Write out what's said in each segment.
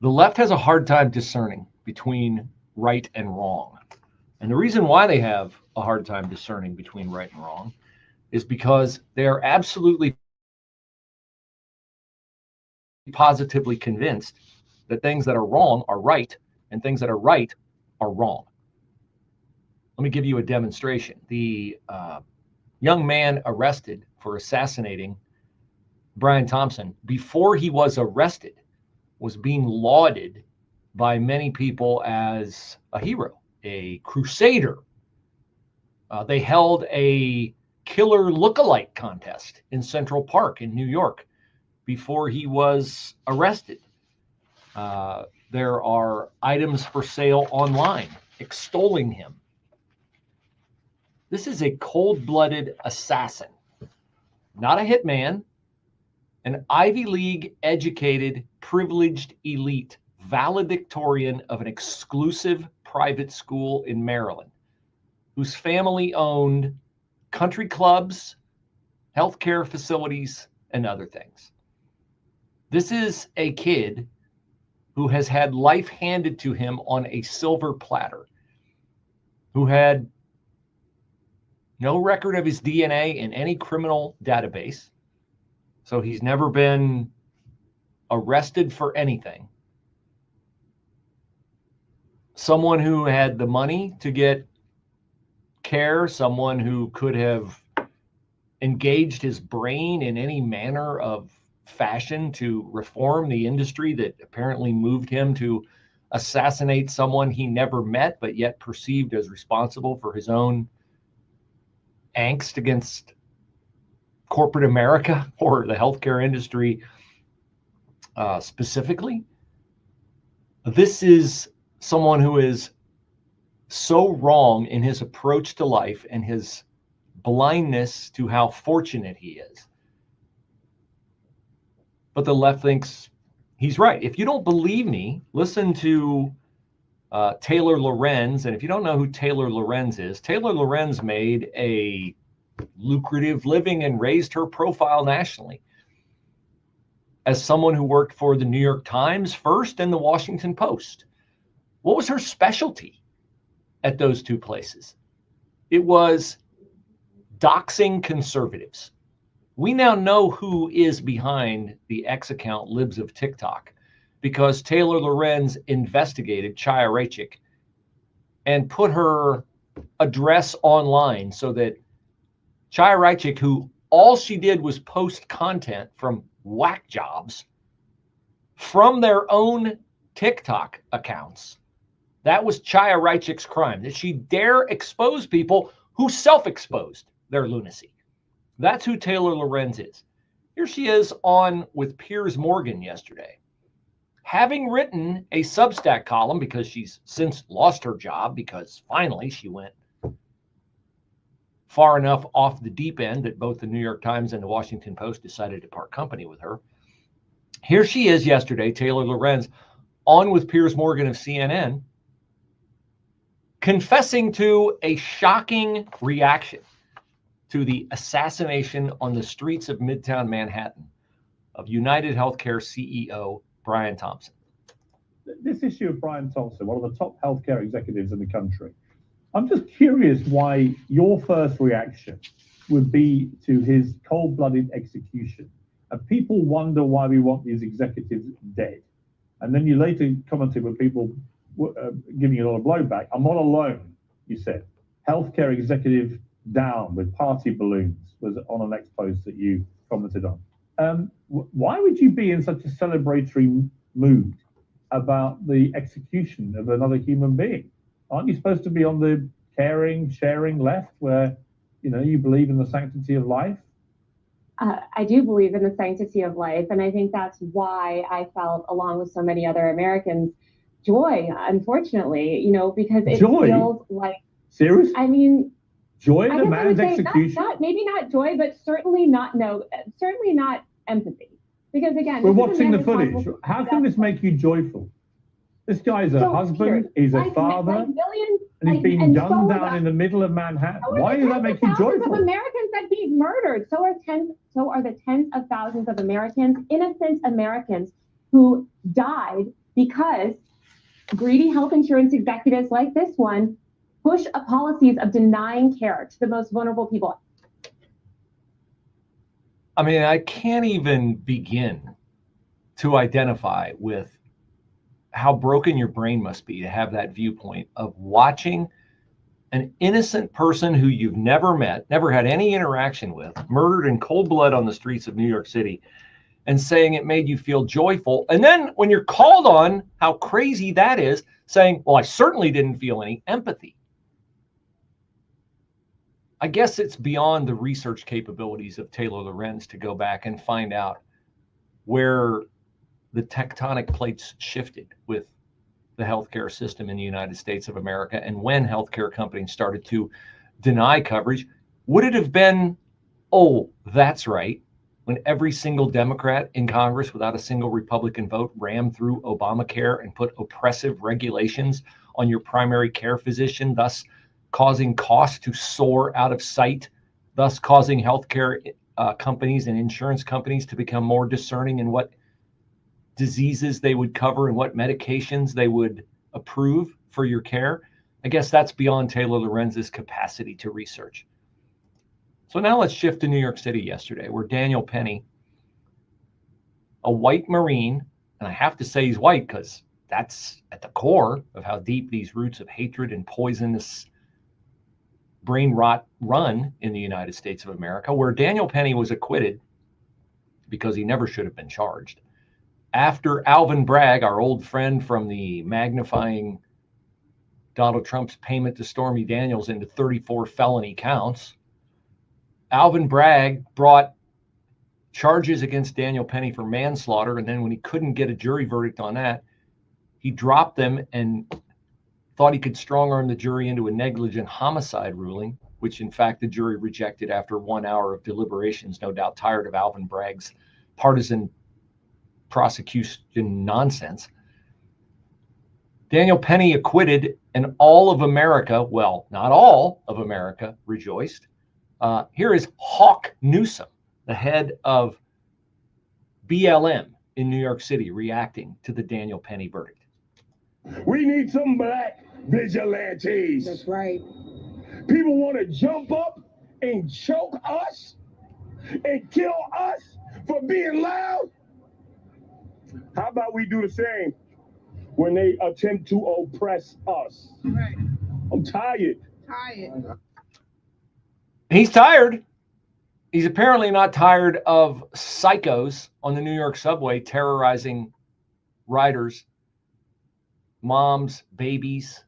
The left has a hard time discerning between right and wrong. And the reason why they have a hard time discerning between right and wrong is because they are absolutely positively convinced that things that are wrong are right and things that are right are wrong. Let me give you a demonstration. The young man arrested for assassinating Brian Thompson, before he was arrested, was being lauded by many people as a hero, a crusader. They held a killer look-alike contest in Central Park in New York before he was arrested. There are items for sale online extolling him. This is a cold-blooded assassin, not a hitman, an Ivy League educated, privileged elite, valedictorian of an exclusive private school in Maryland, whose family owned country clubs, healthcare facilities, and other things. This is a kid who has had life handed to him on a silver platter, who had no record of his DNA in any criminal database. So he's never been arrested for anything. Someone who had the money to get care, someone who could have engaged his brain in any manner of fashion to reform the industry that apparently moved him to assassinate someone he never met, but yet perceived as responsible for his own angst against corporate America or the healthcare industry specifically. This is someone who is so wrong in his approach to life and his blindness to how fortunate he is. But the left thinks he's right. If you don't believe me, listen to Taylor Lorenz. And if you don't know who Taylor Lorenz is, Taylor Lorenz made a lucrative living and raised her profile nationally as someone who worked for the New York Times first and the Washington Post. What was her specialty at those two places? It was doxing conservatives. We now know who is behind the X account Libs of TikTok because Taylor Lorenz investigated Chaya Raichik and put her address online so that Chaya Raichik, who all she did was post content from whack jobs from their own TikTok accounts, that was Chaya Raichik's crime, that she dare expose people who self-exposed their lunacy. That's who Taylor Lorenz is. Here she is on with Piers Morgan yesterday, having written a Substack column because she's since lost her job because finally she went far enough off the deep end that both the New York Times and the Washington Post decided to part company with her. Here she is yesterday, Taylor Lorenz, on with Piers Morgan of CNN, confessing to a shocking reaction to the assassination on the streets of Midtown Manhattan of United Healthcare CEO Brian Thompson. This issue of Brian Thompson, one of the top healthcare executives in the country, I'm just curious why your first reaction would be to his cold-blooded execution. And people wonder why we want these executives dead. And then you later commented with people giving you a lot of blowback. I'm not alone, you said. Healthcare executive down with party balloons was on an X post that you commented on. Why would you be in such a celebratory mood about the execution of another human being? Aren't you supposed to be on the caring, sharing left where, you believe in the sanctity of life? I do believe in the sanctity of life. And I think that's why I felt, along with so many other Americans, joy, unfortunately, because it feels like... Serious? I mean... Joy in a man's execution? Maybe not joy, but certainly not empathy. Because again... We're watching the footage. How can this make you joyful? This guy's a husband, he's a father, and he's being gunned down in the middle of Manhattan. Why does that make you joyful? Of Americans that he's murdered. So are the tens of thousands of Americans, innocent Americans, who died because greedy health insurance executives like this one push policies of denying care to the most vulnerable people. I mean, I can't even begin to identify with how broken your brain must be to have that viewpoint of watching an innocent person who you've never met, never had any interaction with, murdered in cold blood on the streets of New York City, and saying it made you feel joyful. And then when you're called on how crazy that is, saying, well, I certainly didn't feel any empathy. I guess it's beyond the research capabilities of Taylor Lorenz to go back and find out where the tectonic plates shifted with the healthcare system in the United States of America, and when healthcare companies started to deny coverage. Would it have been, oh, that's right, when every single Democrat in Congress without a single Republican vote rammed through Obamacare and put oppressive regulations on your primary care physician, thus causing costs to soar out of sight, thus causing healthcare companies and insurance companies to become more discerning in what diseases they would cover and what medications they would approve for your care? I guess that's beyond Taylor Lorenz's capacity to research. So now let's shift to New York City yesterday, where Daniel Penny, a white Marine, and I have to say he's white because that's at the core of how deep these roots of hatred and poisonous brain rot run in the United States of America, where Daniel Penny was acquitted because he never should have been charged. After Alvin Bragg, our old friend from the magnifying Donald Trump's payment to Stormy Daniels into 34 felony counts, Alvin Bragg brought charges against Daniel Penny for manslaughter, and then when he couldn't get a jury verdict on that, he dropped them and thought he could strong-arm the jury into a negligent homicide ruling, which in fact the jury rejected after 1 hour of deliberations, no doubt tired of Alvin Bragg's partisan prosecution nonsense. Daniel Penny acquitted, and all of America, well, not all of America, rejoiced. Here is Hawk Newsom, the head of BLM in New York City, reacting to the Daniel Penny verdict. We need some black vigilantes. That's right. People want to jump up and choke us and kill us for being loud. How about we do the same when they attempt to oppress us? Right. I'm tired. He's tired. He's apparently not tired of psychos on the New York subway terrorizing riders, moms, babies,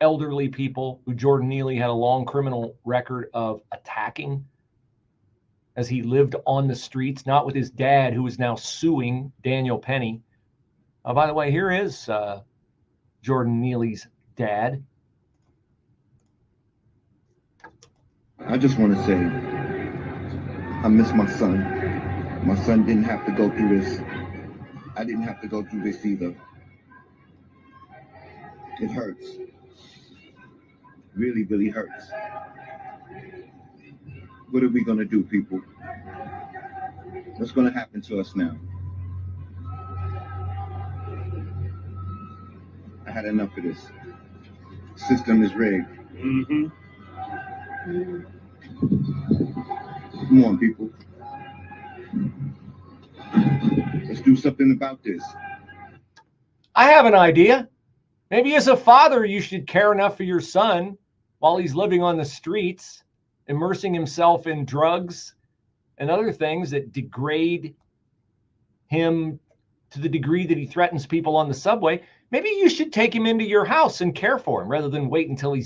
elderly people who Jordan Neely had a long criminal record of attacking as he lived on the streets, not with his dad, who is now suing Daniel Penny. By the way, here is Jordan Neely's dad. I just want to say, I miss my son. My son didn't have to go through this. I didn't have to go through this either. It hurts. Really, really hurts. What are we going to do, people? What's going to happen to us now? I had enough of this. The system is rigged. Mm-hmm. Come on, people. Let's do something about this. I have an idea. Maybe as a father, you should care enough for your son while he's living on the streets, immersing himself in drugs and other things that degrade him to the degree that he threatens people on the subway. Maybe you should take him into your house and care for him rather than wait until he's